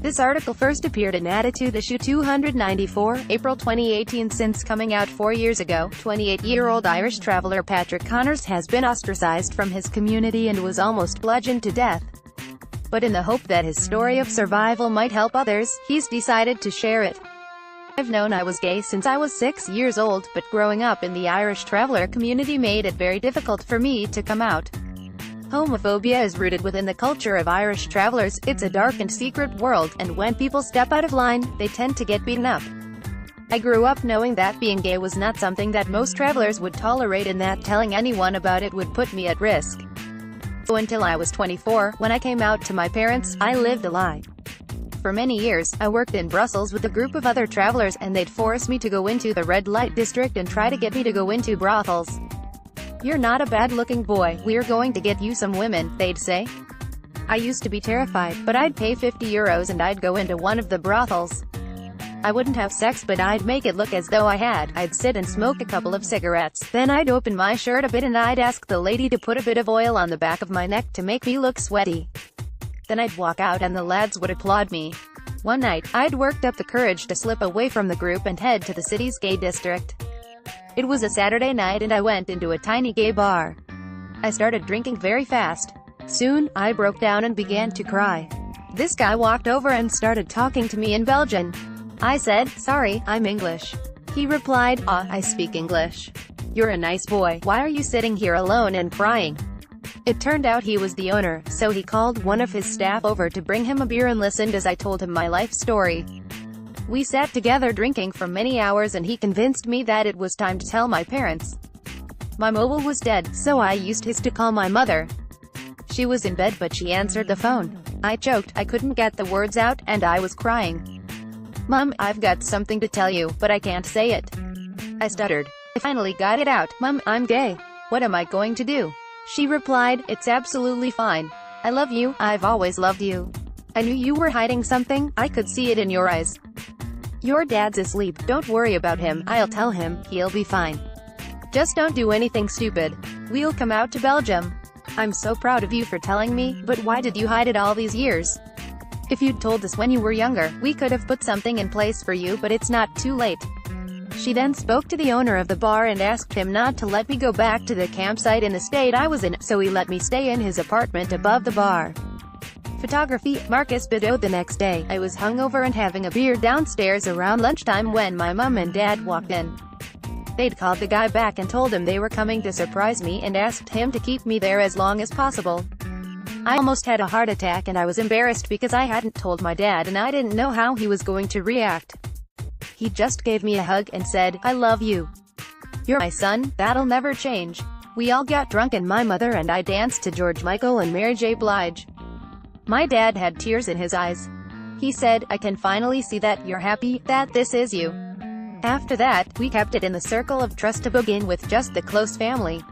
This article first appeared in Attitude issue 294, April 2018. Since coming out 4 years ago, 28-year-old Irish traveler Patrick Connors has been ostracized from his community and was almost bludgeoned to death. But in the hope that his story of survival might help others, he's decided to share it. I've known I was gay since I was 6 years old, but growing up in the Irish traveler community made it very difficult for me to come out. Homophobia is rooted within the culture of Irish travelers. It's a dark and secret world, and when people step out of line, they tend to get beaten up. I grew up knowing that being gay was not something that most travelers would tolerate and that telling anyone about it would put me at risk. So until I was 24, when I came out to my parents, I lived a lie. For many years, I worked in Brussels with a group of other travelers, and they'd force me to go into the red light district and try to get me to go into brothels. "You're not a bad-looking boy, we're going to get you some women," they'd say. I used to be terrified, but I'd pay €50 and I'd go into one of the brothels. I wouldn't have sex, but I'd make it look as though I had. I'd sit and smoke a couple of cigarettes, then I'd open my shirt a bit and I'd ask the lady to put a bit of oil on the back of my neck to make me look sweaty. Then I'd walk out and the lads would applaud me. One night, I'd worked up the courage to slip away from the group and head to the city's gay district. It was a Saturday night and I went into a tiny gay bar. I started drinking very fast. Soon, I broke down and began to cry. This guy walked over and started talking to me in Belgian. I said, "Sorry, I'm English." He replied, "I speak English. You're a nice boy, why are you sitting here alone and crying?" It turned out he was the owner, so he called one of his staff over to bring him a beer and listened as I told him my life story. We sat together drinking for many hours and he convinced me that it was time to tell my parents. My mobile was dead, so I used his to call my mother. She was in bed but she answered the phone. I choked, I couldn't get the words out, and I was crying. "Mom, I've got something to tell you, but I can't say it." I stuttered. I finally got it out. "Mom, I'm gay. What am I going to do?" She replied, "It's absolutely fine. I love you, I've always loved you. I knew you were hiding something, I could see it in your eyes. Your dad's asleep, don't worry about him, I'll tell him, he'll be fine. Just don't do anything stupid. We'll come out to Belgium. I'm so proud of you for telling me, but why did you hide it all these years? If you'd told us when you were younger, we could have put something in place for you, but it's not too late." She then spoke to the owner of the bar and asked him not to let me go back to the campsite in the state I was in, so he let me stay in his apartment above the bar. Photography, Marcus Bideau. The next day, I was hungover and having a beer downstairs around lunchtime when my mom and dad walked in. They'd called the guy back and told him they were coming to surprise me and asked him to keep me there as long as possible. I almost had a heart attack and I was embarrassed because I hadn't told my dad and I didn't know how he was going to react. He just gave me a hug and said, "I love you. You're my son, that'll never change." We all got drunk and my mother and I danced to George Michael and Mary J. Blige. My dad had tears in his eyes. He said, "I can finally see that you're happy, that this is you." After that, we kept it in the circle of trust to begin with, just the close family.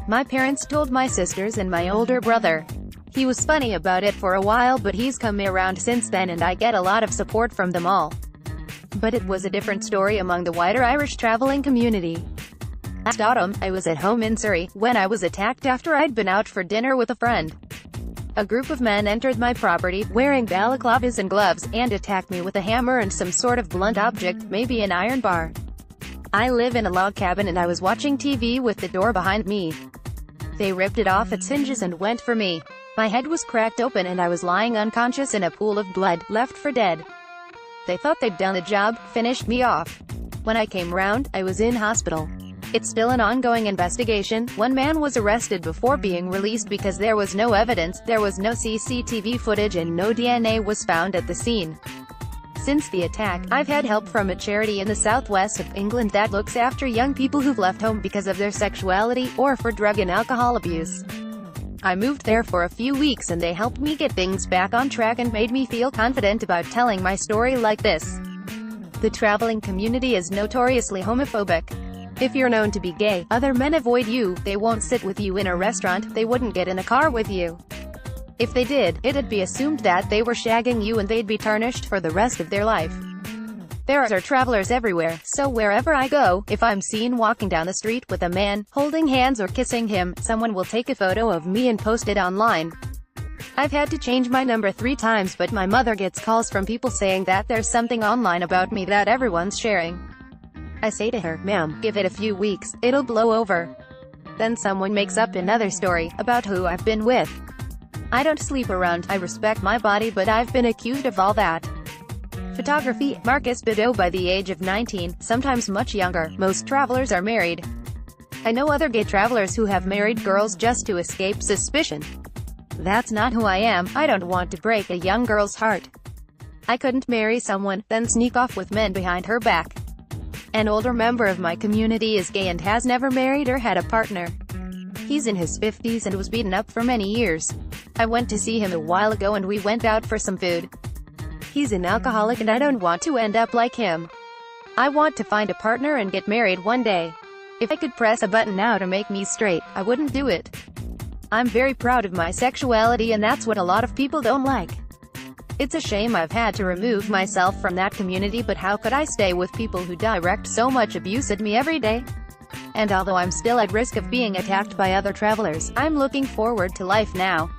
My parents told my sisters and my older brother. He was funny about it for a while, but he's come around since then and I get a lot of support from them all. But it was a different story among the wider Irish traveling community. Last autumn, I was at home in Surrey, when I was attacked after I'd been out for dinner with a friend. A group of men entered my property, wearing balaclavas and gloves, and attacked me with a hammer and some sort of blunt object, maybe an iron bar. I live in a log cabin and I was watching TV with the door behind me. They ripped it off its hinges and went for me. My head was cracked open and I was lying unconscious in a pool of blood, left for dead. They thought they'd done the job, finished me off. When I came round, I was in hospital. It's still an ongoing investigation. One man was arrested before being released because there was no evidence, there was no CCTV footage and no DNA was found at the scene. Since the attack, I've had help from a charity in the southwest of England that looks after young people who've left home because of their sexuality, or for drug and alcohol abuse. I moved there for a few weeks and they helped me get things back on track and made me feel confident about telling my story like this. The traveling community is notoriously homophobic. If you're known to be gay, other men avoid you, they won't sit with you in a restaurant, they wouldn't get in a car with you. If they did, it'd be assumed that they were shagging you and they'd be tarnished for the rest of their life. There are travelers everywhere, so wherever I go, if I'm seen walking down the street with a man, holding hands or kissing him, someone will take a photo of me and post it online. I've had to change my number 3 times, but my mother gets calls from people saying that there's something online about me that everyone's sharing. I say to her, "Ma'am, give it a few weeks, it'll blow over." Then someone makes up another story about who I've been with. I don't sleep around, I respect my body, but I've been accused of all that. Photography, Marcus Bideau. By the age of 19, sometimes much younger, most travelers are married. I know other gay travelers who have married girls just to escape suspicion. That's not who I am. I don't want to break a young girl's heart. I couldn't marry someone, then sneak off with men behind her back. An older member of my community is gay and has never married or had a partner. He's in his 50s and was beaten up for many years. I went to see him a while ago and we went out for some food. He's an alcoholic and I don't want to end up like him. I want to find a partner and get married one day. If I could press a button now to make me straight, I wouldn't do it. I'm very proud of my sexuality and that's what a lot of people don't like. It's a shame I've had to remove myself from that community, but how could I stay with people who direct so much abuse at me every day? And although I'm still at risk of being attacked by other travelers, I'm looking forward to life now.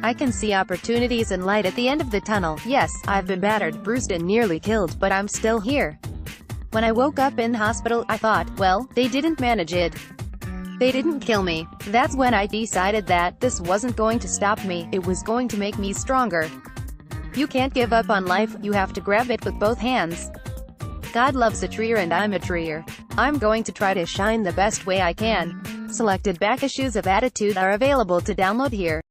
I can see opportunities and light at the end of the tunnel. Yes, I've been battered, bruised and nearly killed, but I'm still here. When I woke up in hospital, I thought, well, they didn't manage it. They didn't kill me. That's when I decided that this wasn't going to stop me, it was going to make me stronger. You can't give up on life, you have to grab it with both hands. God loves a treer and I'm a treer. I'm going to try to shine the best way I can. Selected back issues of Attitude are available to download here.